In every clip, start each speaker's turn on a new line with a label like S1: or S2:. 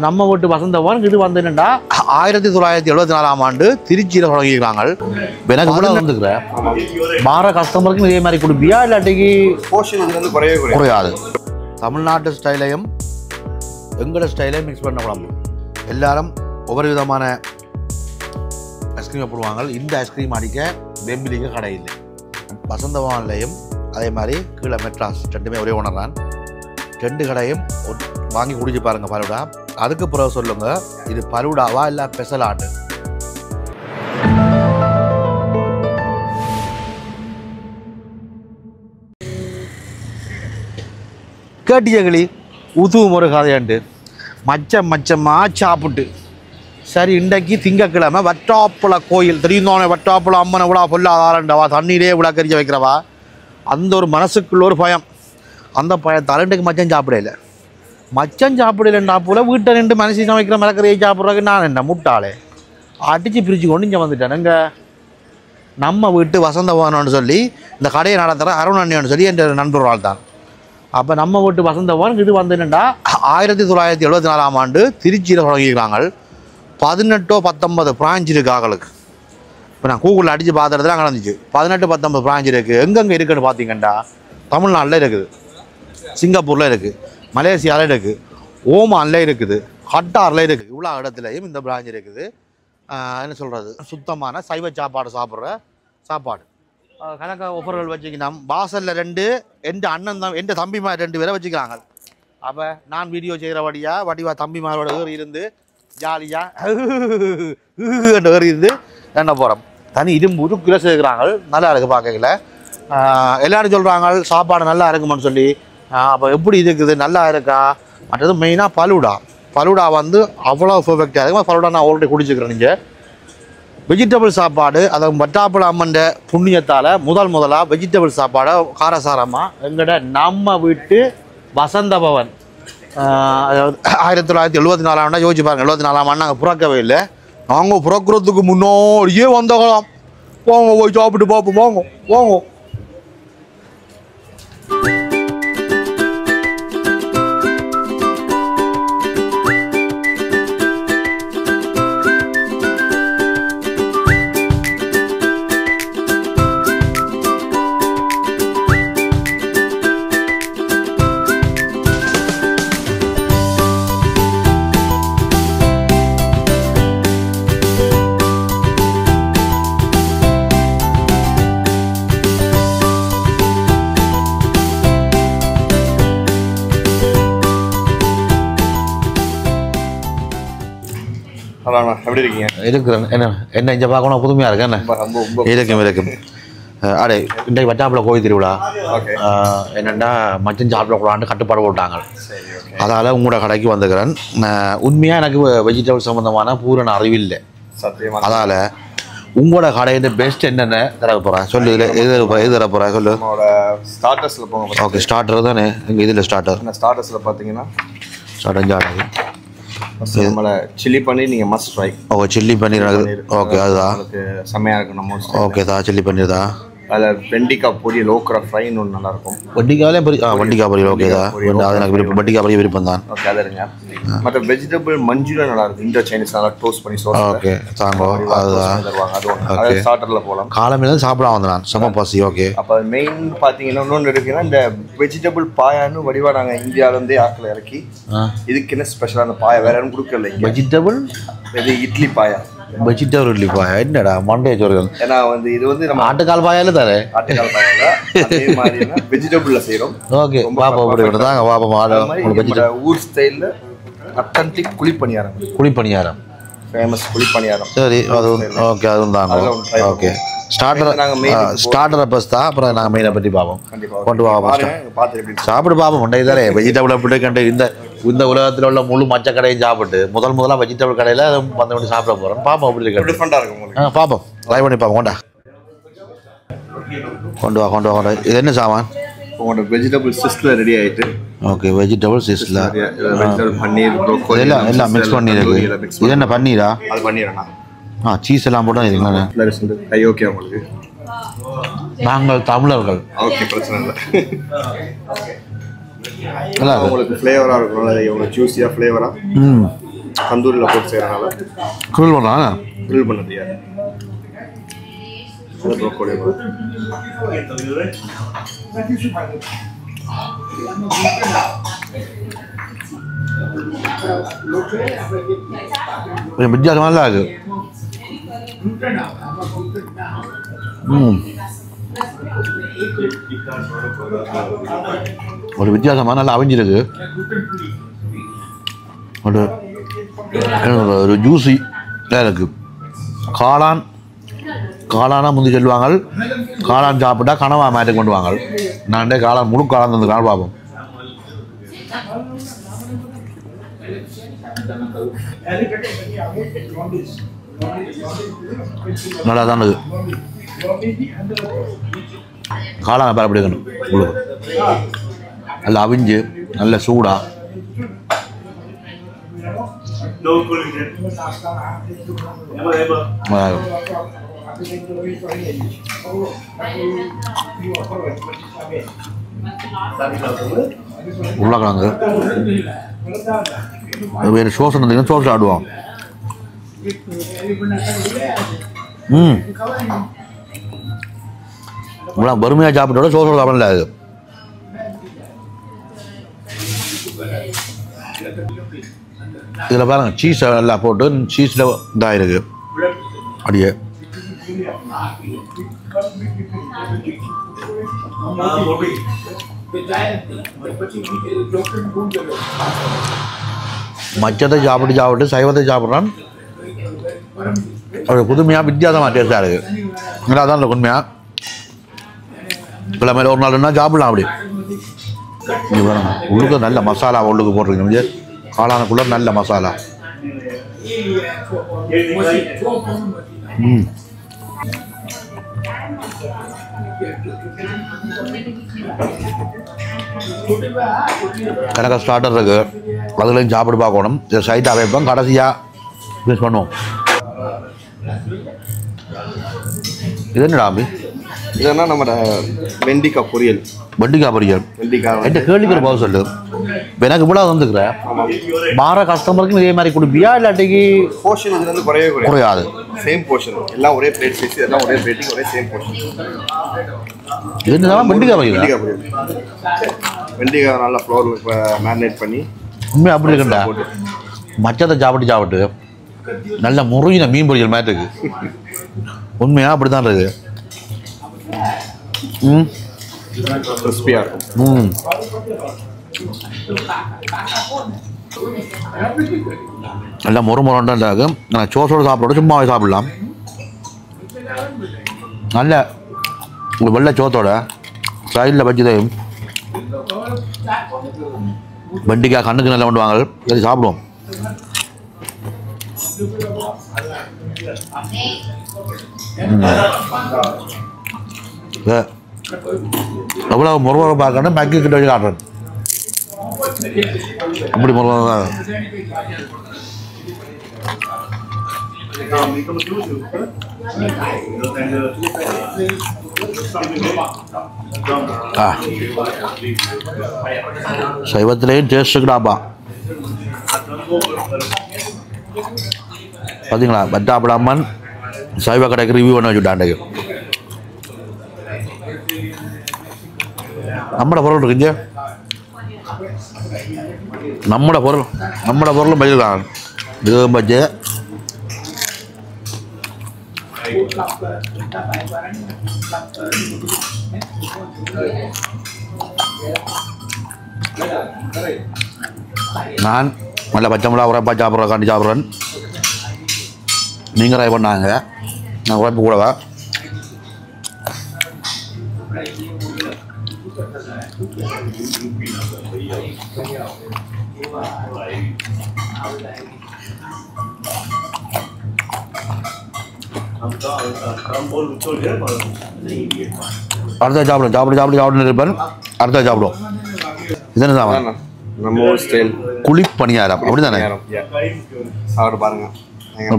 S1: நம்ம வீட்டு வசந்தவன் இது வந்து என்னன்னா 1974ஆம் ஆண்டு திருச்சியில் தொடங்கியிருக்காங்க. எனக்கு கூட வந்துக்கிறேன் மாற கஸ்டமருக்கு இதே மாதிரி கொடுப்பியா இல்லாட்டிக்கு
S2: போர்ஷன் இது வந்து
S1: குறையாது. தமிழ்நாட்டு ஸ்டைலையும் எங்களோட ஸ்டைலையும் மிக்ஸ் பண்ண குழம்பு. எல்லாரும் ஒவ்வொரு விதமான ஐஸ்கிரீம் போடுவாங்க. இந்த ஐஸ்கிரீம் அடிக்க வெம்பிலிக்க கடை இல்லை. வசந்தவான்லையும் அதே மாதிரி கீழே மெட்ராஸ் ரெண்டுமே ஒரே ஓனர் தான். ரெண்டு கடையும் வாங்கி குடிச்சு பாருங்க பலுடா. அதுக்கு பிறகு சொல்லுங்க இது பலுடாவா இல்லை ஸ்பெஷல் ஆட்டு. கேட்டியகளி உதுவும் ஒரு கதையாண்டு மச்சமாக சாப்பிட்டு சரி இன்றைக்கு திங்கக்கிழமை வட்டாப்புல கோயில் தெரியுந்தோனே வட்டாப்புல அம்மனை விழா பொல்லாதாரண்டவா தண்ணீரே விழா கறிக்க வைக்கிறவா அந்த ஒரு மனசுக்குள்ள ஒரு பயம். அந்த பயத்தால் இன்றைக்கு மச்சம் சாப்பிடல. மச்சம் சாப்பிடலண்டா போல வீட்டை ரெண்டு மனசு சமைக்கிற மிளக்கறியை சாப்பிட்றதுக்கு நான் என்ன முட்டாளே அடித்து பிரித்து கொண்டு இங்கே வந்துட்டேன். எங்கள் நம்ம வீட்டு வசந்தவான்னு சொல்லி இந்த கடையை நடத்துகிற அருண் சொல்லி என் நண்பர்களால் தான். அப்போ நம்ம வீட்டு வசந்தவான் இது வந்து என்னென்னா 1974ஆம் ஆண்டு திருச்சியில் தொடங்கியிருக்காங்க. 18-19 பிரான்ச் இருக்குது ஆக்களுக்கு. இப்போ நான் கூகுளில் அடித்து பார்த்துட்டு தான் நடந்துச்சு. 18-19 பிரான்ச் இருக்குது. எங்கெங்கே இருக்குதுன்னு பார்த்தீங்கன்னா தமிழ்நாட்டில் இருக்குது, சிங்கப்பூரில் இருக்குது, மலேசியாவில் இருக்குது, ஓமானில் இருக்குது, கட்டாரில் இருக்குது. இவ்வளோ இடத்துலையும் இந்த பிரான்ச் இருக்குது. என்ன சொல்கிறது சுத்தமான சைவ சாப்பாடு சாப்பிட்ற சாப்பாடு. கணக்க ஆஃபர்கள் வச்சுக்கினோம். வாசலில் 2 எந்த அண்ணன் தான் எந்த தம்பிமார் 2 பேரை வச்சுக்கிறாங்க. அப்போ நான் வீடியோ செய்கிற வடிவா தம்பிமாரோட இருந்து ஜாலியாக இருந்து என்ன போகிறோம். தனி இரும்பு கிலோ சேர்க்குறாங்க. நல்லா இருக்குது பார்க்கல. எல்லோரும் சொல்கிறாங்க சாப்பாடு நல்லா இருக்குமான்னு சொல்லி. அப்போ எப்படி இருக்குது நல்லா இருக்கா? மற்றது மெயினாக பலுடா வந்து அவ்வளோ பர்ஃபெக்டாக இருக்கும். பலுடா நான் ஆல்ரெடி குடிச்சுக்கிறேன். நீங்கள் வெஜிடபிள் சாப்பாடு அதை வட்டாப்புல அம்மன் புண்ணியத்தால் முதலாக வெஜிடபிள் சாப்பாடை காரசாரமாக எங்கள்கிட்ட நம்ம வீட்டு வசந்த பவன் 1974ஆம் ஆண்டு யோசிச்சு பாருங்கள். 74ஆம் ஆண்டு நாங்கள் பிறக்கவே இல்லை. நாங்கள் பிறக்கிறதுக்கு முன்னாடியே வந்தோம். போங்க போய் சாப்பிட்டு பார்ப்போம். வாங்க.
S2: எப்படி இருக்கீங்க?
S1: இருக்கிறேன். என்ன இங்கே பார்க்கணும் புதுமையாக இருக்கு. என்ன இருக்கும் அடே இன்றைக்கு வட்டாப்புல கோயில் திருவிழா என்னென்னா மச்சம் சாப்பிடக்கூடாதுன்னு கட்டுப்பாடு போட்டாங்க. அதால் உங்களோட கடைக்கு வந்துக்கிறேன். உண்மையாக எனக்கு வெஜிடபிள் சம்மந்தமான பூரண அறிவில்லை. அதால் உங்களோட கடையில பெஸ்ட் என்னென்ன தர போகிறேன் சொல்லு. எது தர போகிறேன் சொல்லு.
S2: ஸ்டார்டர்ஸில் போங்க.
S1: ஓகே ஸ்டார்டர் தானே. எங்கள் இதில்
S2: ஸ்டார்டர்ஸில் பார்த்தீங்கன்னா
S1: நம்மள
S2: சில்லி பன்னீர் நீங்கள் மஸ்ட் ட்ரை.
S1: ஓகே சில்லி பன்னீர். ஓகே அதுதான்
S2: செம்மையாக இருக்கும். நம்ம
S1: ஓகே தான் சில்லி பன்னீர் தான்.
S2: அதில் வெண்டிக்காய் பொரியல் ஓக்ரா ஃப்ரைன்னு ஒன்று நல்லாயிருக்கும்.
S1: வெண்டிக்காயிலே வெண்டிக்காய் பொரியல் ஓகே தான். அது எனக்கு விருப்பம். வெண்டிக்காய் பொரியல் விருப்பம் தான்.
S2: ஓகே அது இருங்க. மற்ற வெஜிடபிள் மஞ்சூரியன் நல்லாயிருக்கும். இண்டோ சைனீஸ் நல்லா டோஸ்ட் பண்ணி சோஸ். ஓகே தாங்கோ அதுதான். அது ஸ்டார்டரில் போகலாம். காலமையில சாப்பிட வந்து நான் செம பசி. ஓகே அப்போ மெயின் பார்த்தீங்கன்னா இன்னொன்று இருக்குன்னா இந்த வெஜிடபிள் பாயான்னு வடிவாக நாங்கள் இந்தியாவிலேருந்தே ஆக்கில் இறக்கி இதுக்கு என்ன ஸ்பெஷலாக அந்த பாயா வேற யாரும் கொடுக்கல. வெஜிடபிள் இது இட்லி பாயா.
S1: வெஜிடபிள் இட்லி பாயா என்னடா மண்டே சொல்கிறேன்.
S2: ஏன்னா வந்து இது வந்து நம்ம
S1: ஆட்டுக்கால் பாயால தானே.
S2: ஆட்டுக்கால் பாயால அதே மாதிரி வெஜிடபிளில் செய்கிறோம்.
S1: ஓகே பாப்பா அப்படி தாங்க பாப்பா.
S2: ஊர் ஸ்டைலில் அத்தன்டிக் குழிப்பணியாரம் ஃபேமஸ் குழிப்பணியாரம்.
S1: சரி அது ஓகே அதுவும் தாங்க. ஓகே ஸ்டார்டரை பஸ் தான். அப்புறம் நாங்கள் மெயினை பற்றி பார்ப்போம். கொண்டு பார்ப்போம் சாப்பிட்டு பார்ப்போம். உண்டை தானே வெஜிடபிள் அப்படி கண்டு இந்த உலகத்தில் உள்ள முழு மச்ச கடையும் சாப்பிட்டு முதலாக வெஜிடபிள் கடையில் வந்து பண்ணி சாப்பிட போகிறோம். பார்ப்போம் அப்படி இருக்கு.
S2: டிஃப்ரெண்டாக இருக்கும்.
S1: பார்ப்போம் ட்ரை பண்ணி பார்ப்போம். கொண்டு வா. இது என்ன சாமான்?
S2: உங்களோட வெஜிடபிள் சிஸ்டில் ரெடி ஆகிட்டு.
S1: ஓகே வெஜிடபிள் சிஸ்டில்
S2: பன்னீர் ப்ரோக்கோலி
S1: எல்லாம் மிக்ஸ் பண்ணியிருக்கு. இது என்ன பன்னீரா?
S2: அது பன்னீரண்ணா.
S1: சீஸ் எல்லாம் போட்டால் இதுங்களா?
S2: ஓகே உங்களுக்கு
S1: நாங்கள் தமிழர்கள்.
S2: ஓகே பிரச்சனை இல்லை. உங்களுக்கு ஃப்ளேவராக இருக்கும். ஜூஸியாக ஃப்ளேவராக தந்தூரில் போட்டு செய்கிறனால
S1: கிரில் பண்ணுறாங்க.
S2: கிரில் பண்ண தெரியாது. ப்ரோக்கோலி
S1: கொஞ்சம் வித்தியாசமாக தான் இருக்குது. ஒரு வித்தியாசமாக நல்லா அவிஞ்சிருக்கு. ஒரு ஜூஸி இருக்குது. காளானா முந்தி சொல்லுவாங்க, காளான் சாப்பிட்டா கனவா மாற்றி கொண்டு வாங்க. நான் காளான் முழு காளான் தந்து கால் பார்ப்போம். நல்லா தான் இருக்குது. காளான் பேர் அப்படி இருக்கணும் உங்களுக்கு. நல்லா அவிஞ்சு நல்ல சூடா உருளைக்கிழங்கு வேறு சோஸ் இருந்தீங்கன்னா சோஸ் ஆடுவோம். இவ்வளோ வறுமையாக சாப்பிட்டோட சோஸ் சாப்பிடல. அது இதில் பாருங்க சீஸ் எல்லாம் போட்டு சீஸில் இதாக இருக்கு அப்படியே. மச்சத்தை சாப்பிட்டு சைவத்தை சாப்பிட்றான். அது புதுமையாக வித்தியாசமாக டேஸ்டாக இருக்குது. நல்லா தான் இல்லை உண்மையாக. கிழமையில் ஒரு நாள் என்ன சாப்பிடலாம் அப்படி. உள்ளுக்கு நல்ல மசாலா உள்ளுக்கு போட்டிருக்கீங்க. காளானுக்குள்ள நல்ல மசாலா. எனக்கு ஸ்டார்டர் இருக்கு, அதுலேயும் சாப்பிட்டு பார்க்கணும். இதை சைட்டாக வைப்போம், கடைசியாக யூஸ் பண்ணுவோம். இது என்னடா அம்பி?
S2: இதெல்லாம் நம்ம வெண்டிக்காய் பொரியல்.
S1: வெண்டிக்காய் பொரியல் என்கிட்ட கேள்விக்கிற போக சொல்லு. இப்போ எனக்கு இவ்வளோ வந்துக்கிறேன். மாற கஸ்டமருக்கு இதே மாதிரி கொடுப்பியா இல்லாட்டிக்கு?
S2: போர்ஷன் இது வந்து குறையாது. சேம் போர்ஷன் எல்லாம் ஒரே பிளேட் சைஸ், எல்லாம் ஒரே பிளேட்டிங், ஒரே சேம் போர்ஷன்.
S1: இது என்னதான் வெண்டிக்காய் பொரியல்?
S2: வெண்டிக்காய் நல்லா ஃப்ளோர் மேரினேட் பண்ணி
S1: உண்மையாக அப்படி இருக்குண்டா. மச்சத்தை சாப்பிட்டு நல்ல முருகின மீன் பொரியல் மாதிரி இருக்கு. உண்மையாக அப்படி தான் இருக்கு.
S2: கிறிஸ்பியாக இருக்கும்.
S1: நல்லா முறுமுறண்டா இருக்கும். நான் சோசோடு சாப்பிட சும்மாவே சாப்பிடலாம். நல்ல வெள்ளை சோத்தோட சைடில் வச்சுதையும் வெண்டிக்காய் கண்ணுக்கு நல்லா பண்ணுவாங்க. சரி சாப்பிடுவோம். எவ்வளோ முருகரை பார்க்கணும் மேக்கி கிட்ட வச்சு காட்டுறேன். அப்படி முருகன் தான். சைவத்திலேயும் டேஸ்ட்டுக்குடாப்பா. பார்த்தீங்களா, பட்டாப்படாமன் சைவ கடைக்கு ரிவ்யூ பண்ண வச்சுட்டாண்டே. நம்மட பொருள் இருக்குங்க, நம்மட பொருளும் பயிர் தான். இது பஜ்ஜை நான் நல்ல பச்சை மிளகா உரைப்பா சாப்பிட்றேன், சாப்பிட்றேன். நீங்கள் ட்ரை பண்ணாங்க, நான் உரைப்பு கூடவா. அடுத்த சாப்பிடும் இருப்பேன். அடுத்த சாப்பிடுவோம். இது என்ன சாப்பிடும்?
S2: நம்ம ஸ்டைல்
S1: குழி பணியாரம் அப்படி தானே?
S2: சாப்பிட்டு பாருங்க,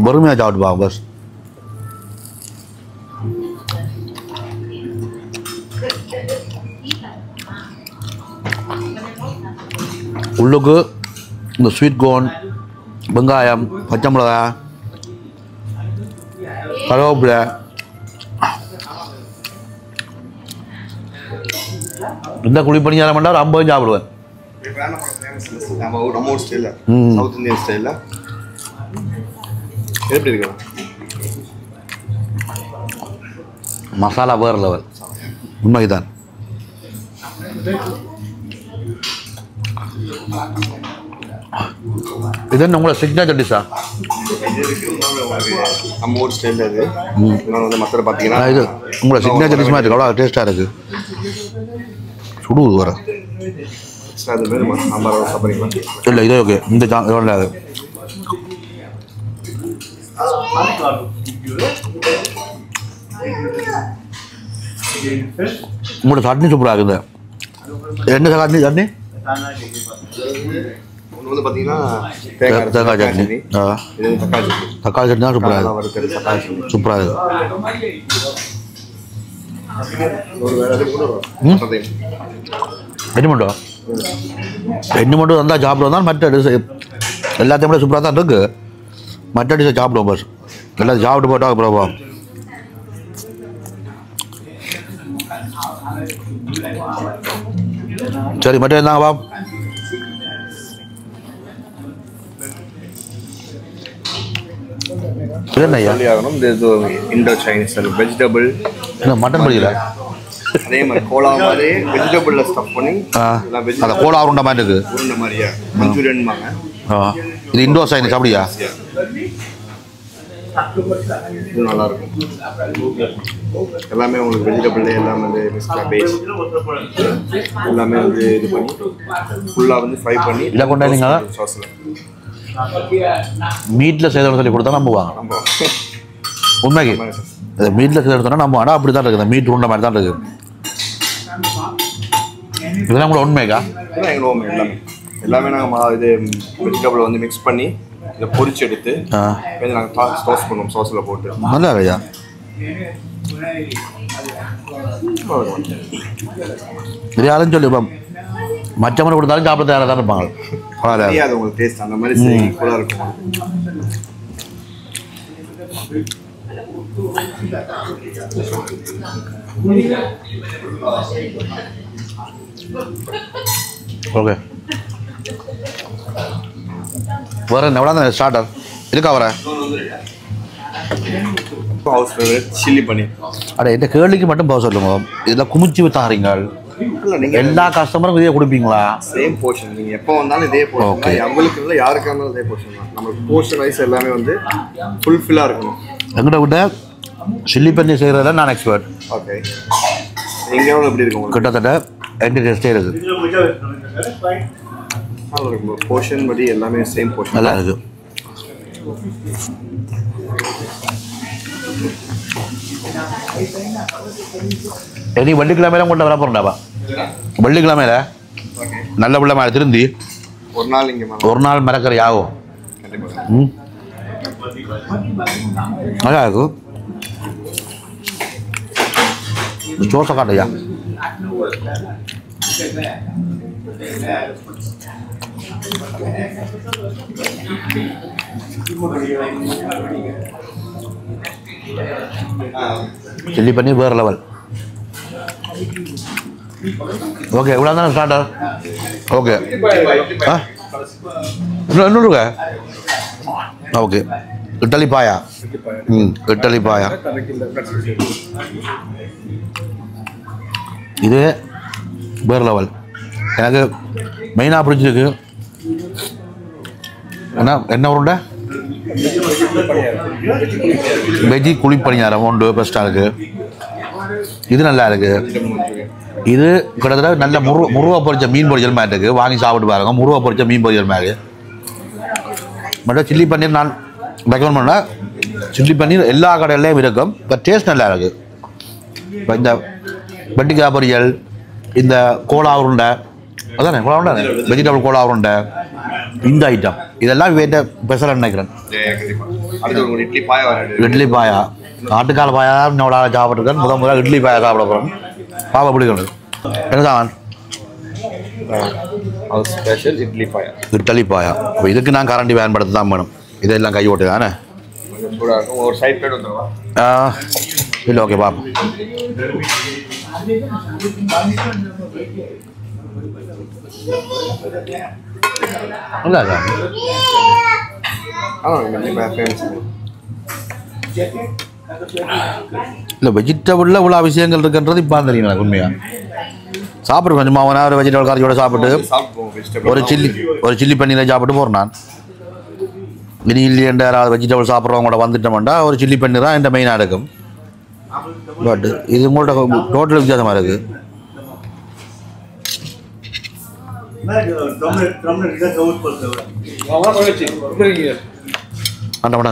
S1: பொறுமையாக சாப்பிட்டு பாருங்க. பஸ் உள்ளுக்கு இந்த ஸ்வீட் கோன் வெங்காயம், பச்சை மிளகா, கருவேப்பிலை, இந்த குழிப்பணியாரம் பண்ணால் 50 சாப்பிடுவேன்.
S2: நம்ம ஊர் ஸ்டைலில், சவுத் இந்தியன் ஸ்டைலில் எப்படி இருக்கு?
S1: மசாலா வேறு லெவல், உண்மைதான். இது என்ன உங்களோட சிக்னேச்சர் டிஷ்ஷா?
S2: நம்ம ஊர் ஸ்டைலில் இது. இன்னொன்று வந்து மற்ற பார்த்தீங்கன்னா
S1: இது உங்களோட சிக்னேச்சர் டிஷ் மாதிரி அவ்வளோ டேஸ்ட்டாக இருக்குது. சுடுவது வர
S2: அது வேணுமா? சாம்பார் சாப்பிட்றீங்களா?
S1: இல்லை, இதே ஓகே. இந்த இல்லை உங்களோட சட்னி சூப்பராக இருக்குது. என்ன சட்னி? சட்னி
S2: வந்து பார்த்தீங்கன்னா
S1: தேங்காய் சட்னி. தக்காளி சட்னி தான் சூப்பராக இருக்குது. சூப்பராக இருக்குது. என்ன மட்டும் வந்தால் சாப்பிடுவோம் தான். மற்ற டிஷ் எல்லாத்தையும் விட சூப்பராக தான் இருக்குது. மற்ற டிஷ்ஷை சாப்பிடுவோம். பஸ் எல்லாத்தையும் சாப்பிட்டு போட்டா அப்புறம் சரி. மட்டும் இருந்தாங்க பா.
S2: இண்டோ சைனீஸ் வெஜிடபிள்
S1: மட்டன் படிக்கல.
S2: அதே மாதிரி கோலா மாதிரி வெஜிடபிள்ல ஸ்டஃப் பண்ணி
S1: அந்த கோலா உருண்டை மாதிரி இருக்கு.
S2: உருண்டை மாதிரியா மஞ்சூரியன்பாங்க.
S1: இது இண்டோ சைனீஸ் அப்படியா?
S2: இது நல்லா இருக்கும். எல்லாமே உங்களுக்கு வெஜிடபிள் எல்லாமே வந்து பேஸ் எல்லாமே வந்து இது பண்ணி ஃபுல்லாக வந்து ஃப்ரை பண்ணி
S1: இல்லை கொண்டாடிங்க.
S2: சாஸில்
S1: மீட்டில் செய்தோன்னு சொல்லி கொடுத்தா நம்புவாங்க. உண்மைக்கு மீட்டில் செய்து எடுத்தோன்னா நம்ம ஆனால் அப்படி தான் இருக்குது. மீட் உருண்டை மாதிரி தான் இருக்குது. இதெல்லாம் கூட உண்மைக்கா?
S2: இதெல்லாம் எங்களோட உண்மை. எல்லாமே நாங்கள் இது வெஜிடபிள் வந்து மிக்ஸ் பண்ணி இதை பொரிச்சு எடுத்து நாங்கள் டோஸ்ட் பண்ணுவோம் சாஸில் போட்டு.
S1: நல்லா ஐயா. இது யாரும் சொல்லி மச்சமனை கொடுத்தாலும் சாப்பிட தயாராக தான் இருப்பாங்க.
S2: அது உங்களுக்கு டேஸ்ட் அந்த மாதிரி ஈக்குவலாக இருக்கும்.
S1: ஓகே. வேறு என்ன எவ்வளோ ஸ்டார்டர் இருக்கா? வர
S2: சில்லி பன்னீர்.
S1: அட இந்த கேள்விக்கு மட்டும் போக சொல்லுங்க. இதெல்லாம் குமிச்சு வித்தாறீங்க. எல்லா கஸ்டமரும் இதே கொடுப்பீங்களா?
S2: Same portion. நீங்கள் எப்போ வந்தாலும் இதே போர்ஷன். அவங்களுக்கு இல்லை யாருக்காக இருந்தாலும் இதே போர்ஷன் தான். நம்மளுக்கு போர்ஷன் வைஸ் எல்லாமே வந்து ஃபுல்ஃபில்லாக இருக்கணும்.
S1: எங்கிட்ட விட்ட சில்லி பன்னீர் செய்கிறத நான் எக்ஸ்பர்ட்.
S2: ஓகே. எங்கேயாவது எப்படி இருக்கும்?
S1: கிட்டத்தட்ட எந்த டேஸ்ட்டே இருக்குது.
S2: போர்ஷன் படி எல்லாமே சேம் போர்ஷன்
S1: நல்லா இருக்குது. இனி வெள்ளிக்கிழமையில கொண்டு வர போறேன்டாப்பா. வெள்ளிக்கிழமையில நல்ல பிள்ளை மேலே திருந்தி ஒரு நாள் மரக்கறி ஆகும். நல்லா இருக்கும். சோசை காட்டையா? சில்லி பன்னீர் வேறு லெவல். ஓகே, இவ்வளோ தானே ஸ்டார்டர்? ஓகே. இன்னொரு ஓகே. இட்டலி பாயா. இட்டலி பாயா இது வேறு லெவல். எனக்கு மெயினாக பிடிச்சிருக்கு என்ன உருண்டை? வெஜ்ஜி குழிப்பணியாரம் உண்டு பெஸ்ட்டாக இருக்குது. இது நல்லா இருக்குது. இது கிட்டத்தட்ட நல்ல முருகை பொரிச்ச மீன் பொரிச்சல் மாதிரி இருக்குது. வாங்கி சாப்பிட்டு பாருங்க. முருகை பொரிச்ச மீன் பொரிச்சல் மாதிரி. பட் சில்லி பன்னீர் நான் ரெக்கமெண்ட் பண்ணேன். சில்லி பன்னீர் எல்லா கடையிலையும் இருக்கும். இப்போ டேஸ்ட் நல்லா இருக்குது. இப்போ இந்த வெட்டிக்காய் பொரியல், இந்த கோலா உருண்டை, அதானே கோலா உருண்டை, வெஜிடபிள் கோலா உருண்டை, இந்த ஐட்டம் இதெல்லாம் வேட்ட ஸ்பெஷலாக நினைக்கிறேன். இட்லி பாயா, ஆட்டுக்கால பாயா இன்னொரு சாப்பிட்ருக்கேன். முதல் இட்லி பாயா சாப்பிட போகிறோம். பாப்பா பிடிக்கணும். என்ன சாமான்
S2: அவர் ஸ்பெஷல் இட்லி பாயா.
S1: இட்லி பாயா. அப்போ இதுக்கு நான் கரண்டி பயன்படுத்த தான் வேணும். இதெல்லாம் கை ஓட்டு தானே.
S2: சூடாக இருக்கும். ஒரு சைட் பிளேட் வந்துடுவா.
S1: இல்லை ஓகே பாப்போம். நல்லா இருக்கா? இல்லை வெஜிடபிளில் இவ்வளோ விஷயங்கள் இருக்குன்றது இப்போ தெரியும் எனக்கு உண்மையாக. சாப்பிடு கொஞ்சமாக ஒரு வெஜிடபிள் கறியோட சாப்பிட்டு ஒரு சில்லி பன்னீரை சாப்பிட்டு போகிறேன் நான். இனி இல்லையென்ற யாராவது வெஜிடபிள் சாப்பிட்றவங்க கூட வந்துட்டோம்னா ஒரு சில்லி பன்னீர் தான் என் மெயினாக இருக்கும். பட் இது உங்கள்கிட்ட டோட்டல் வித்தியாசமாக இருக்குது.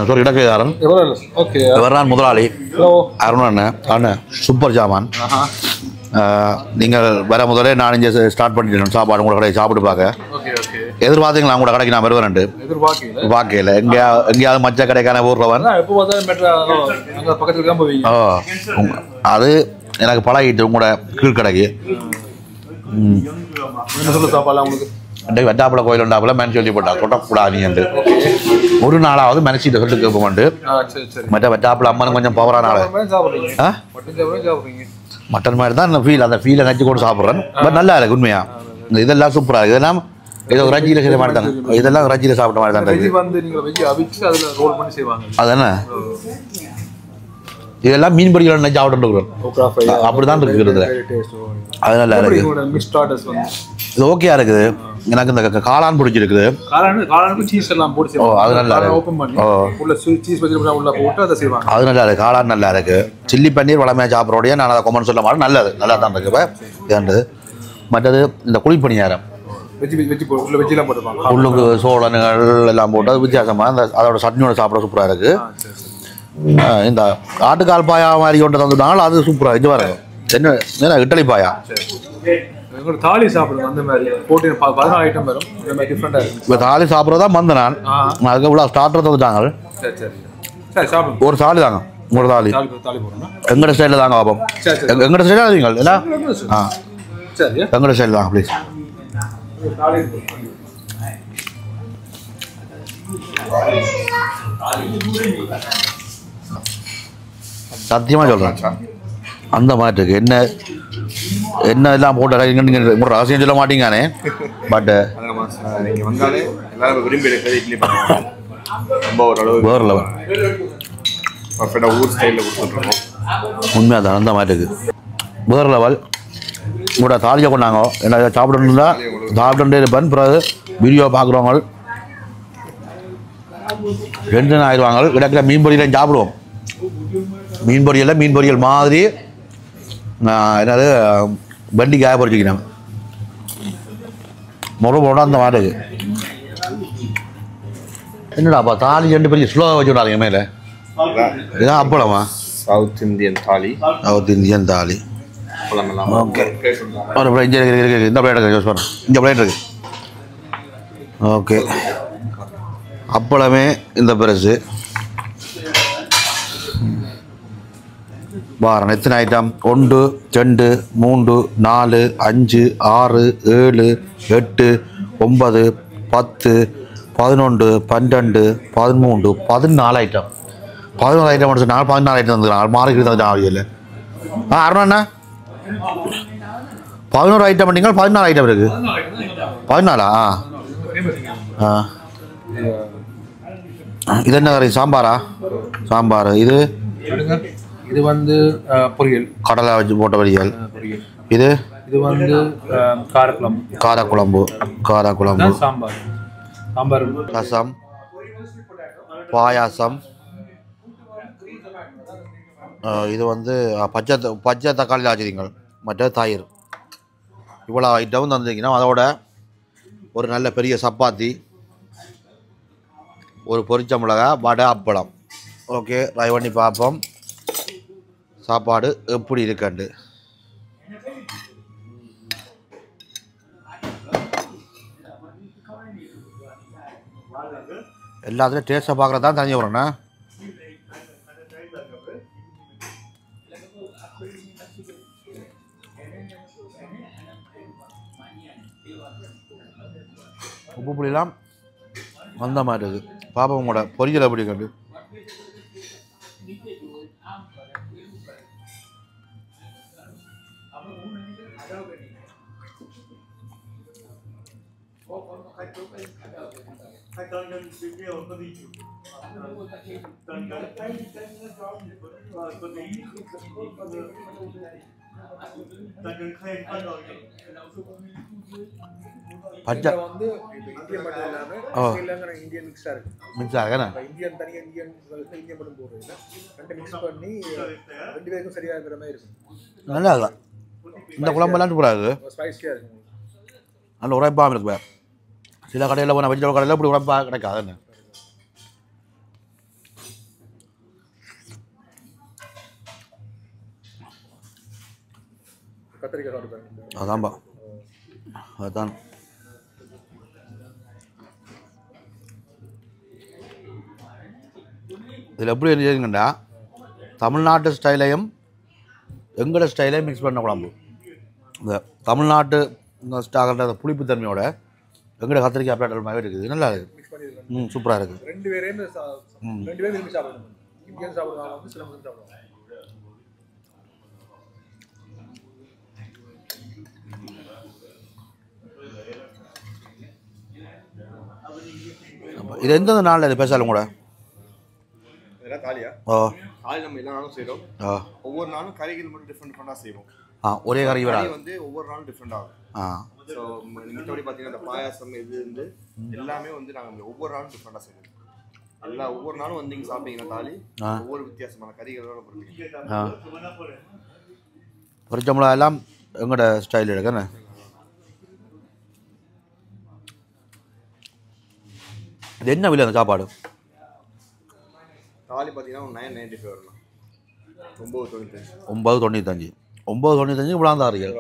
S1: சாரி இடக்கைதாரன் இவர்தான் முதலாளி அருண் அண்ணன். அண்ணன் சூப்பர் ஜாமான். நீங்கள் வர முதலே நான் இங்கே ஸ்டார்ட் பண்ணிட்டேன் சாப்பாடு உங்களோட கடையை சாப்பிட்டு பார்க்க. எதிர்பார்த்தீங்களா உங்களோட கடைக்கு நான் வருவேன்ட்டு? பார்க்கல. எங்கேயாவது மச்ச கடைக்கான ஊர்லவன். ஓ அது எனக்கு பழகிட்டு உங்களோட கீழ்கடைக்கு. வெட்டாப்புல கோயில் உண்டாப்புல மனசு சொல்லி போட்டா கொட்டக்கூடாது ஒரு நாளாவது மனசிட்ட சொல்லி கேட்போம்ட்டு. மற்ற வெட்டாப்புல அம்மனும் கொஞ்சம் பவரான ஆள். மட்டன் மாதிரி தான் அந்த ஃபீலை நச்சு கூட சாப்பிட்றேன். பட் நல்லா இருக்கு உண்மையா. இதெல்லாம் சூப்பராக இருக்குது. இதெல்லாம் ஏதோ ரஜ்ஜியில் செய்ய மாதிரி தானே. இதெல்லாம் ரஜ்ஜியில் சாப்பிட்ட மாதிரி தான் இருக்குது. அதானே இதெல்லாம் மீன் பொடிகள் நச்சு சாப்பிட்டு அப்படிதான் இருக்குது. அது நல்லா இருக்குது. இது ஓகேயா இருக்குது. எனக்கு இந்த காளான் பிடிச்சிருக்குது. அது நல்லா இருக்கு. அது நல்லா இருக்கு. காளான் நல்லா இருக்கு. சில்லி பன்னீர் வளமையாக சாப்பிட்றோடைய நான் அதை கொமெண்ட் சொல்ல மாட்டேன். நல்லது நல்லா தான் இருக்கு. இதுன்றது மற்றது இந்த குழிப்பணியாரம் உள்ளுக்கு சோழனுகள் எல்லாம் போட்டு அது வித்தியாசமாக அந்த அதோட சட்னியோட சாப்பிட சூப்பராக இருக்கு. இந்த ஆட்டுக்கால் பாயா மாதிரி கொண்டு தந்துட்டாங்க. அது சூப்பராக இது வர என்ன இட்லி பாயா
S3: தாலி சாப்பிடுவோம். அந்த மாதிரி போட்டு 14 ஐட்டம் வரும். இந்த மாதிரி டிஃப்ரெண்டாக இருக்கும்.
S1: இப்போ தாலி சாப்பிட்றதா வந்தேன் நான். அதுக்கு இவ்வளோ ஸ்டார்டர் தந்துட்டாங்க.
S3: சரி சாப்பிடுங்க.
S1: ஒரு தாலி தாங்க. உங்களோட தாலி
S3: போடுறோம்.
S1: எங்கட ஸ்டைலில் தாங்க பார்ப்போம். எங்கட ஸ்டைலாக இருக்கீங்க இல்லை?
S3: சரி
S1: எங்கட ஸ்டைல் தாங்க ப்ளீஸ். சத்தியமாக சொல்கிறேன் அந்த மாதிரி இருக்கு. என்ன எல்லாம் போட்டு நீங்கள் ரகசியம் சொல்ல மாட்டீங்கானே. பட்டு
S2: நீங்கள் வந்தாலே எல்லாரும் விரும்பி எடுக்கிறது இட்லி பண்ணுவாங்க. ரொம்ப ஓரளவு
S1: வேறு லெவல்
S2: பர்ஃபெக்டாக ஊர் ஸ்டைலில் கொடுத்துட்ருக்கோம்.
S1: உண்மையாக தான் அந்த மாதிரி இருக்குது. வேறு லெவல். உங்களோட தாலியை கொண்டாங்க. என்ன சாப்பிடணுன்னா சாப்பிட்டுட்டே இருப்பேன். பிறகு வீடியோ பார்க்குறவங்க 2 நாள் ஆயிடுவாங்க. கிடக்கிற மீன் பொரியலையும் சாப்பிடுவோம். மீன் பொரியல் மாதிரி என்னது வெண்டிக்காய பொறிச்சிக்கிறேன். முறை போட அந்த மாதிரி இருக்குது. என்னடாப்பா தாலி 2 பெரிய ஸ்லோவாக வச்சு விடாதீங்க மேலே. இதுதான் அப்பளமா?
S2: சவுத் இந்தியன் தாலி.
S1: ஓகே இந்த பிளேட் யூஸ் பண்ண இந்த பிளேட் இருக்கு. ஓகே அப்பளமே இந்த பெருசு. வாரம் எத்தனை ஐட்டம்? 1 2 3 4 5 6 7 8 9 10 11 12 13 14 ஐட்டம். 11 ஐட்டம் முடிச்சு 14 ஐட்டம் வந்துக்கிறாங்க. மாறிக்கிட்டு தான் ஆகியல. அருணா 11 ஐட்டம் பண்ணிங்க. 14 ஐட்டம் இருக்கு. 14 இது என்ன கறி? சாம்பார்.
S3: இது வந்து பொரியல்,
S1: கடலை வச்சு போட்ட பொரியல். இது
S3: வந்து
S1: காரக்குழம்பு.
S3: சாம்பார்,
S1: ரசம், பாயாசம். இது வந்து பச்சை தக்காளி ஆச்சிரிங்கள். மற்ற தயிர். இவ்வளோ ஐட்டம் தந்துருக்கீங்கன்னா அதோட ஒரு நல்ல பெரிய சப்பாத்தி, ஒரு பொரிச்ச மிளகா, வடை, அப்பளம். ஓகே ட்ரை பண்ணி பார்ப்போம் சாப்பாடு எப்படி இருக்காண்டு. எல்லாத்துலேயும் டேஸ்ட்டை பார்க்குறது தான் தெரிஞ்சு வரேண்ணா. உப்பு புளியெல்லாம் வந்த மாதிரி இருக்குது. பாப்பா உங்களோட பொரியல் எப்படி கண்டு பச்சை
S3: வந்து இந்தியன் மட்டும் இல்லாமல் ஸ்ரீலங்கா இந்தியன் மிக்ஸாக இருக்கு.
S1: மிக்ஸ் ஆகுதுண்ணா.
S3: இந்தியன் தனியாக இந்தியன் மட்டும் போடுறது ரெண்டு மிக்ஸ் பண்ணி 2 பேருக்கும் சரியாக இருக்கிற மாதிரி இருக்கும்.
S1: நல்லா இருக்கும். இந்த குழம்பெல்லாம் சூப்பராக இருக்குது.
S3: ஸ்பைஸியாக இருக்கும்.
S1: நல்ல உரைப்பாக இருக்கு. சில கடையில் போனால் வெஜிடபிள் கடையில் இப்படி உரைப்பாக கிடைக்காதுன்னு.
S3: கத்திரிக்காய் சாப்பிட்டு
S1: அதான்பா அதுதான். இதில் எப்படி செய்யுங்கண்டா தமிழ்நாட்டு ஸ்டைலையும் எங்களோட ஸ்டைலையும் மிக்ஸ் பண்ண குழம்பு. இந்த தமிழ்நாட்டு ஸ்டாகிற புளிப்பு தன்மையோட எங்களோட கத்திரிக்காய் பேட்டல் மாதிரி இருக்குது. நல்லா இருக்குது. சூப்பராக இருக்குது.
S3: 2 பேரும் விரும்பி சாப்பிடணும். இந்தியன் சாப்பிடுவாங்க வந்து சில பேர் சாப்பிடுவாங்க.
S1: இது எந்தெந்த நாளில் இது பேசாலும் கூட
S2: தாலியா தாலி நம்ம எல்லா நாளும் செய்கிறோம். ஒவ்வொரு நாளும் கறிகள் மட்டும் டிஃப்ரெண்டாக செய்வோம்.
S1: ஒரே கறி
S2: வந்து ஒவ்வொரு நாளும் டிஃப்ரெண்ட் ஆகும். ஸோ மித்தபடி பார்த்தீங்கன்னா இந்த பாயாசம் இது வந்து எல்லாமே வந்து நாங்கள் ஒவ்வொரு நாளும் டிஃப்ரெண்டாக செய்வோம். ஒவ்வொரு நாளும் வந்து இங்கே சாப்பிட்டீங்கன்னா தாலி ஒவ்வொரு வித்தியாசமான கறிகளோட
S1: பொரிச்சம்பளா எல்லாம் எங்களோட ஸ்டைல் எடுக்கண்ணே. இது என்ன விலை அந்த சாப்பாடு?
S2: தாலி பார்த்தீங்கன்னா 995 வரலாம். 995
S1: 995 இவ்வளோ தான் அறியல்.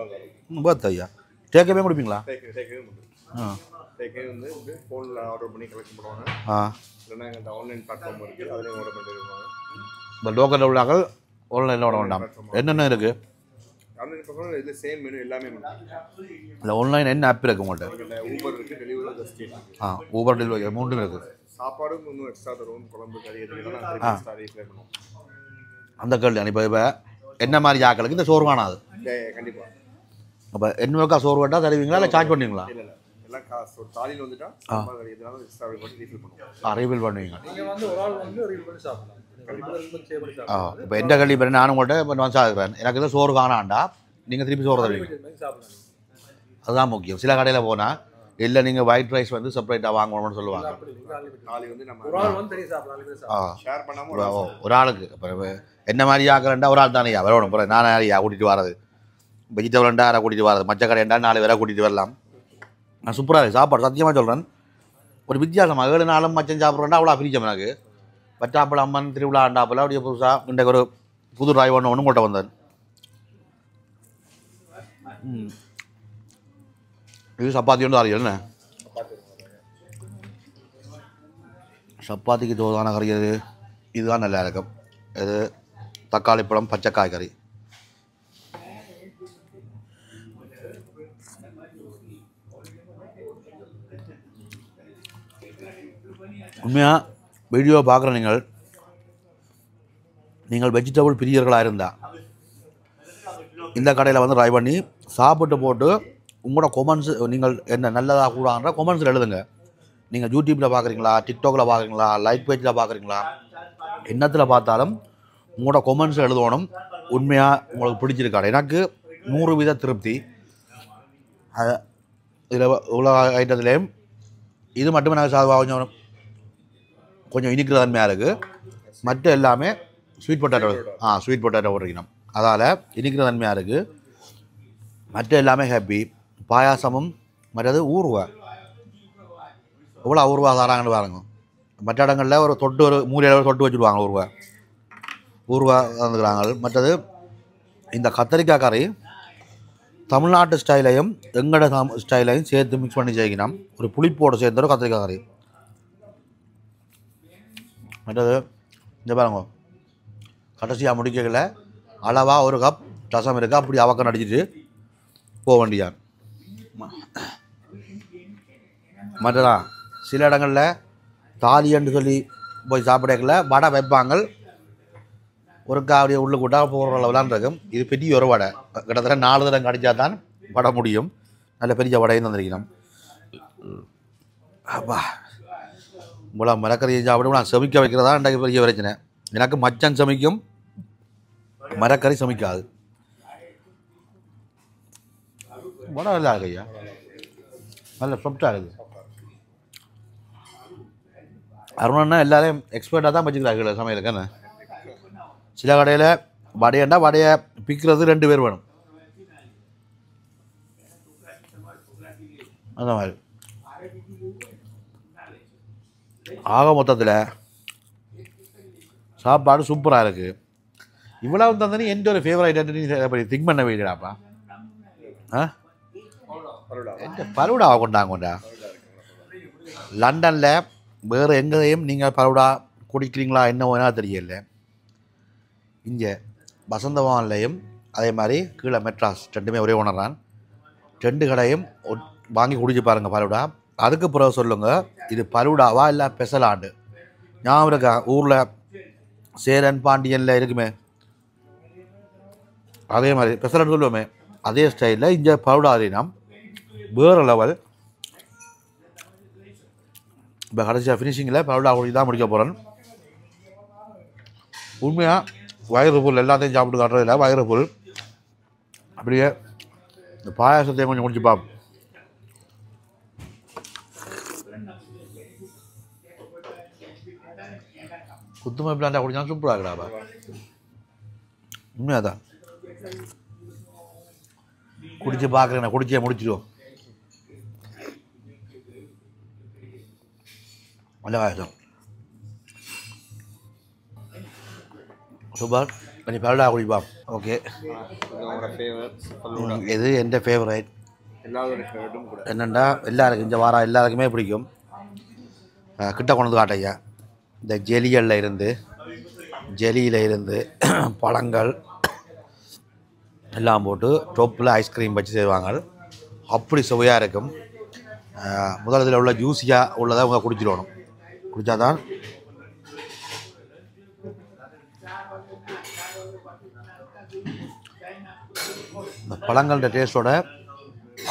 S1: ஐயா டேக்கவே கொடுப்பீங்களா?
S2: டேக்கவே வந்து ஃபோனில் ஆர்டர் பண்ணி கலெக்ட் பண்ணுவாங்க. இல்லைன்னா எங்கள்கிட்ட ஆன்லைன் பிளாட்ஃபார்ம் இருக்குது, அதுலேயும் ஆர்டர் பண்ணிடுவாங்க.
S1: இப்போ லோக்கலில் உள்ளாக்கள் ஆன்லைனில் ஓட வேண்டாம். என்னென்ன இருக்குது
S2: ஆன்லைன் பக்கம்? இது சேம் மெனு எல்லாமே.
S1: இந்த ஆன்லைன் என்ன ஆப் இருக்குது உங்கள்கிட்ட?
S2: ஊபர் இருக்குது, டெலிவரி ஜஸ்ட்
S1: ஊபர் டெலிவரி 3 இருக்குது.
S2: சாப்பாடும் இன்னும் எக்ஸ்ட்ரா தருவோம். குழம்பு கறி எதுலாம் ரீப்ளே பண்ணுவோம்.
S1: அந்த கேள்வி இப்போ என்ன மாதிரி ஆக்களுக்கு இந்த சோறு காணாது
S2: கண்டிப்பாக.
S1: அப்போ என்ன சோறு வேண்டாம் தருவீங்களா இல்லை சார்ஜ் பண்ணுவீங்களா?
S2: இல்லை எல்லாம் காசு தாலியில் வந்துட்டா சாம்பார் கறி எதுனாலும் எக்ஸ்ட்ரா பண்ணி ரீஃபில் பண்ணுவோம்.
S1: ரீஃபில் பண்ணுவீங்க.
S3: நீங்கள் வந்து ஒரு ஆள் வந்து ரீஃபில் பண்ணி சாப்பிடலாம்.
S1: இப்போ எந்த கல்வி இப்போ நானும் உங்கள்கிட்ட இப்போ வந்து சாப்பிட்றேன். எனக்கு இதை சோறு காணாண்டா நீங்கள் திருப்பி சோறு தருவீங்க. அதுதான் முக்கியம். சில கடையில் போனால் இல்லை நீங்கள் ஒயிட் ரைஸ் வந்து செப்பரேட்டாக வாங்கணும்னு சொல்லுவாங்க. ஒரு ஆளுக்கு இப்போ என்ன மாதிரி ஆக்கிறேன்டா ஒரு ஆள் தானே வரணும். போகிறேன் நானே யாரையா கூட்டிகிட்டு வரது, வெஜிடபிள்ண்டா யாரை கூட்டிகிட்டு வரது, மச்ச கடைண்டா 4 பேரை கூட்டிகிட்டு வரலாம். நான் சூப்பராக இருக்குது சாப்பாடு. சத்தியமாக சொல்கிறேன், ஒரு வித்தியாசமாக 7 நாளும் மச்சம் சாப்பிட்றேன்டா அவ்வளோ பிரிச்சம் எனக்கு. பட்டாப்பழம் அம்மன் திருவிழா ஆண்டாப்பெல்லாம் அப்படியே புதுசாக இன்றைக்கு ஒரு புது ராய் ஒன்று கொண்டு வந்தேன். இது சப்பாத்தி ஒன்று அறியல்ண்ணே. சப்பாத்திக்கு தோதான கறி அது இதுதான் நல்லா இருக்கும். இது தக்காளி பழம் பச்சைக்காய் கறி. உண்மையாக வீடியோ பார்க்குற நீங்கள் வெஜிடபிள் பிரியர்களாக இருந்தால் இந்த கடையில் வந்து ட்ரை பண்ணி சாப்பிட்டு போட்டு உங்களோட கொமெண்ட்ஸ் நீங்கள் என்ன நல்லதாக கூடான்ற கொமெண்ட்ஸில் எழுதுங்க. நீங்கள் யூடியூப்பில் பார்க்குறீங்களா, டிக்டாக்ல பார்க்குறீங்களா, லைக் பேஜில் பார்க்குறீங்களா, என்னத்தில் பார்த்தாலும் உங்களோட கொமெண்ட்ஸ் எழுதணும். உண்மையாக உங்களுக்கு பிடிச்சிருக்காரு. எனக்கு 100% திருப்தி. இதில் இவ்வளோ ஐட்டத்துலேயும் இது மட்டுமே எனக்கு சாதம் கொஞ்சம் இனிக்கிற தன்மையாக இருக்குது. மற்ற எல்லாமே ஸ்வீட் பொட்டேட்டோ போட்டிருக்கணும். அதால் இனிக்கிற தன்மையாக இருக்குது. மற்ற எல்லாமே ஹாப்பி. பாயாசமும் மற்றது ஊறுவா எவ்வளோ ஊறுவா தராங்கன்னு பாருங்க. மற்ற இடங்களில் ஒரு தொட்டு ஒரு மூலையில் தொட்டு வச்சுடுவாங்க. ஊறுவா தந்துக்கிறாங்க. மற்றது இந்த கத்திரிக்காய் கறி தமிழ்நாட்டு ஸ்டைலையும் எங்களோட ஸ்டைலையும் சேர்த்து மிக்ஸ் பண்ணி செய்யணும். ஒரு புளிப்போடு சேர்ந்த ஒரு கத்திரிக்காய் கறி. மற்றது இந்த பாருங்க, கடைசியாக முடிக்கல அளவாக ஒரு கப் ரசம் இருக்கா, அப்படி அவக்கம் அடிச்சுட்டு போக வேண்டியான். மற்றதான் சில இடங்களில் தாலின்னு சொல்லி போய் சாப்பிடக்கல வடை வைப்பாங்க ஒரு காவடியை உள்ளே கூட்டா போகிற அளவுலாம் இருக்கும். இது பெரிய ஒரு வடை, கிட்டத்தட்ட 4 தரம் கடிச்சா தான் வடை முடியும். நல்ல பெரிய வடையும் தந்திருக்கணும். அப்பா இவ்வளோ மரக்கறியை சாப்பிடும் நான் சமைக்க வைக்கிறதா இன்றைக்கு பெரிய பிரச்சனை. எனக்கு மச்சன் சமைக்கும், மரக்கறி சமைக்காது. வடை நல்லா இருக்கு ஐயா, நல்ல சாஃப்டாக இருக்குது. அருணன்னா எல்லாரையும் எக்ஸ்பர்ட்டாக தான் வச்சுக்கிறார்கள் சமையலுக்கு. சில கடையில் வடையண்டா வடையை பிக்கிறது 2 பேர் வேணும், அந்த மாதிரி. ஆக மொத்தத்தில் சாப்பாடு சூப்பராக இருக்குது. இவ்வளவு தந்தனி எந்த ஒரு ஃபேவரைட் திங்க் பண்ண வைக்கிறாப்பா. எந்த பலூடாவை கொண்டாங்கொண்டா லண்டனில் வேறு எங்கேயும் நீங்கள் பலூடா குடிக்கிறீங்களா என்ன வேணா தெரியல. இங்கே வசந்தவான்லையும் அதே மாதிரி கீழே மெட்ராஸ் 2மே ஒரே உணர்றான். 2 கடையும் வாங்கி குடிச்சு பாருங்கள் பலூடா. அதுக்கு பிறகு சொல்லுங்கள் இது பலூடாவா இல்லை பெசலாண்டு. ஞாபகம் இருக்கா ஊரில் சேரன் பாண்டியனில் இருக்குமே அதே மாதிரி பெசலாண்டு சொல்லுவோமே அதே ஸ்டைலில் இங்கே பலூடா அதினம் வேறு லெவல். இப்போ கடைசியாக ஃபினிஷிங்கில் பலூடா குடி தான் முடிக்க போகிறேன். உண்மையாக வயிறு புல் எல்லாத்தையும் சாப்பிட்டு காட்டுறதில்ல, வயிறு புல். அப்படியே இந்த பாயாசத்தையும் கொஞ்சம் குடிச்சு பார்ப்போம். குத்துமை பிளாண்டா குடிச்சா சூப்பராக இருக்கடாப்பா, உண்மையாக தான். குடிச்சு பார்க்குறேன், குடிச்சே முடிச்சிடுவோம். நல்ல பாயாசம் சூப்பர். பண்ணி பலடா குடிப்பா. ஓகே, இது எந்த ஃபேவரைட் என்னென்னா எல்லாருக்கும் இந்த வாரம் எல்லாருக்குமே பிடிக்கும். கிட்ட கொண்டு வந்து காட்டையா இந்த ஜெலிகளில் இருந்து ஜெலியில் இருந்து பழங்கள் எல்லாம் போட்டு டொப்பில் ஐஸ்கிரீம் வச்சு செய்வாங்க. அப்படி சுவையாக இருக்கும். முதலத்தில் உள்ள ஜூஸியாக உள்ளதை அவங்க குடிச்சிடணும். குடித்தா தான் இந்த பழங்களோட டேஸ்ட்டோட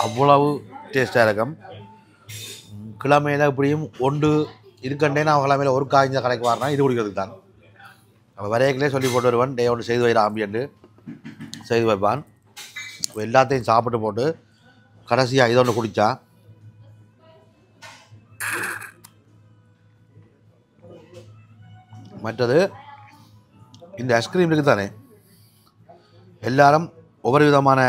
S1: அவ்வளவு டேஸ்ட்டாக இருக்கும். கிழமையில் இப்படியும் ஒன்று இருக்கண்டே நான் கிழமையில் ஒரு காய்ஞ்ச கடைக்கு வரேன்னா இது குடிக்கிறதுக்கு தான். நம்ம வரையக்கிலே சொல்லி போட்டு வருவான், டே ஒன்று செய்து வைடா ஆம்பியன்ட்டு செய்து வைப்பான். எல்லாத்தையும் சாப்பிட்டு போட்டு கடைசியாக இதை ஒன்று குடித்தா மற்றது இந்த ஐஸ்கிரீம் இருக்குது தானே, எல்லாரும் ஒவ்வொரு விதமான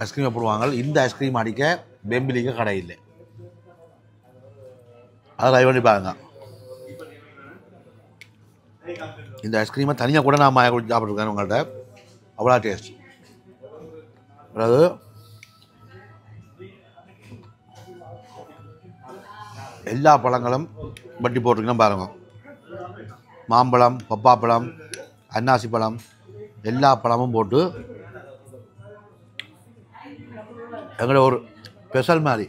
S1: ஐஸ்கிரீமை போடுவாங்க. இந்த ஐஸ்கிரீம் அடிக்க பெம்பிலிக்க கடை இல்லை, அதை ட்ரை பண்ணி பாருங்க. இந்த ஐஸ்கிரீமை தனியாக கூட நான் மாய குடிச்சு சாப்பிட்ருக்கேன் உங்கள்கிட்ட, அவ்வளோ டேஸ்ட். அதாவது எல்லா பழங்களும் வட்டி போட்டிருக்கணும் பாருங்க. மாம்பழம், பப்பாப்பழம், அன்னாசி பழம், எல்லா பழமும் போட்டு எங்களோட ஒரு ஸ்பெஷல் மாதிரி.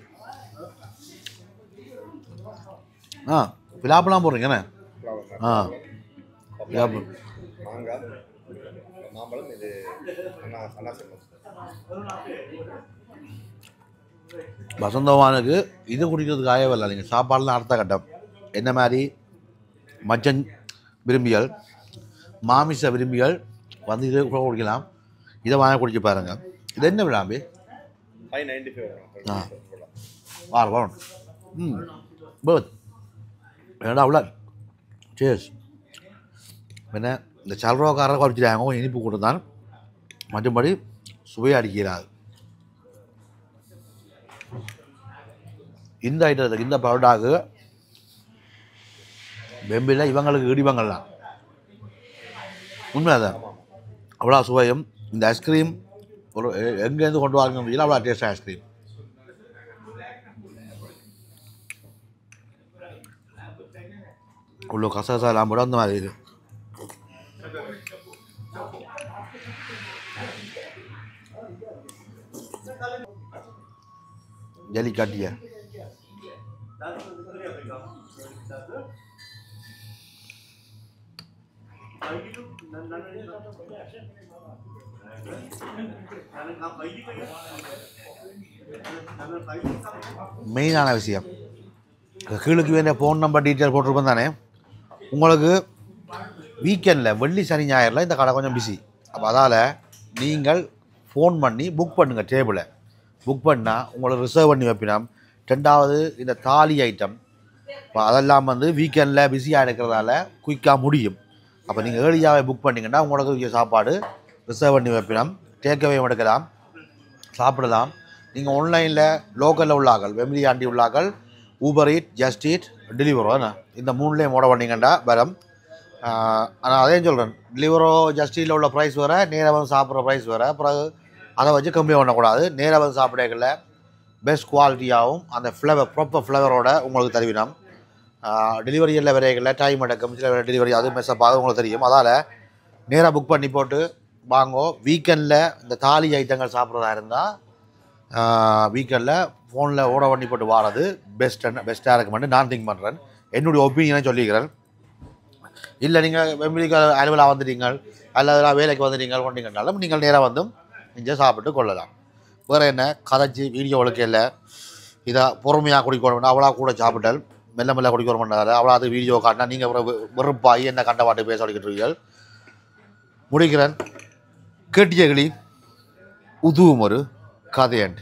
S1: பிலாப்பழம் போடுறீங்கண்ணே. வசந்தவானுக்கு இது குடிக்கிறதுக்கு ஆயவில்லை. நீங்கள் சாப்பாடுலாம் அடுத்த கட்டம். என்ன மாதிரி மச்சன் விரும்பிகள், மாமிச விரும்பிகள் வந்து இது கூட குடிக்கலாம். இதை வாங்கி குடிச்சு பாருங்கள். இது என்ன விழாம்பி? வரும் பர்த் வேணா அவ்வளோ சேஸ். என்ன இந்த சல்ரோக்காரரை குறைச்சிட்டாங்க, இனிப்பு கூட தான், மற்றபடி சுவையை அடிக்கிறார். இந்த ஐட்டத்துக்கு இந்த பரோட்டாவுக்கு பெம்பில் இவங்களுக்கு இடிவங்கள்லாம் உண்மைதான். அவ்வளோ சுவையும். இந்த ஐஸ்கிரீம் ஒரு எங்கேருந்து கொண்டு வாங்க முடியல, அவ்வளோ டேஸ்டாக ஐஸ்கிரீம். உள்ள கசகசா எல்லாம் போட அந்த மாதிரி இது. ஜல்லி காட்டிய மெயினான விஷயம் கீழுக்கு வேண்டிய ஃபோன் நம்பர் டீட்டெயில் போட்டிருப்போம் தானே. உங்களுக்கு வீக்கெண்டில் வெள்ளி சனி ஞாயிறில் இந்த கடை கொஞ்சம் பிஸி. அப்போ அதால் நீங்கள் ஃபோன் பண்ணி புக் பண்ணுங்கள். டேபிளை புக் பண்ணால் உங்களுக்கு ரிசர்வ் பண்ணி வைப்பினா. ரெண்டாவது இந்த தாலி ஐட்டம் இப்போ அதெல்லாம் வந்து வீக்கெண்டில் பிஸியாக இருக்கிறதால குயிக்காக முடியும். அப்போ நீங்கள் ஏர்லியாகவே புக் பண்ணிங்கன்னா உங்களுக்கு சாப்பாடு ரிசர்வ் பண்ணி வைப்பினா. டேக்அவே எடுக்கலாம், சாப்பிடலாம். நீங்கள் ஆன்லைனில் லோக்கலில் உள்ளாக்கள் வெமிலி ஆண்டி உள்ளாக்கள் Uber eat, just eat, Deliveroo இந்த மூணுலேயும் ஓட பண்ணிங்கன்னா வரும். ஆனால் அதையும் சொல்கிறேன், டெலிவரோ ஜஸ்ட் ஈட்டில் உள்ள ப்ரைஸ் வேறு, நேராக வந்து சாப்பிட்ற ப்ரைஸ் வேறு. அப்புறம் அதை வச்சு கம்ப்ளைண்ட் பண்ணக்கூடாது. நேராக வந்து சாப்பிடல பெஸ்ட் குவாலிட்டியாகவும் அந்த ஃப்ளவர் ப்ராப்பர் ஃப்ளவரோட உங்களுக்கு தருவினோம். டெலிவரியில் விரைகளில் டைம் எடுக்கும், சில டெலிவரி அது மெஸ்ஸப் ஆகும் உங்களுக்கு தெரியும். அதால் நேராக புக் பண்ணி போட்டு வாங்கோ. வீக்கெண்டில் இந்த தாலி ஐட்டங்கள் சாப்பிட்றதா இருந்தால் வீக்கெண்டில் ஃபோனில் ஓட பண்ணி போட்டு வாரது பெஸ்ட்டாக இருக்குமென்னு நான் திங்க் பண்ணுறேன். என்னுடைய ஒப்பீனியனை சொல்லிக்கிறேன். இல்லை நீங்கள் வெம்பிலிக்கு அலுவலாக வந்துட்டீங்க அல்லது வேலைக்கு வந்துட்டீங்க கொண்டீங்கன்னாலும் நீங்கள் நேராக வந்தும் இங்கே சாப்பிட்டு கொள்ளலாம். வேறு என்ன கதைச்சி வீடியோ ஒழுக்க இல்லை. இதை பொறுமையாக குடிக்கணும். அவ்வளோ கூட சாப்பிட்டல் மெல்ல மெல்ல குடிக்கணும் பண்ணாரு. அவ்வளோ அது வீடியோ காட்டினா நீங்கள் வெறுப்பாகி என்ன கண்ட பாட்டு பேச வலிக்கிட்டுருவீர்கள். முடிக்கிறேன். கேட்டியகளி உதுவும் ஒரு கதையண்டு.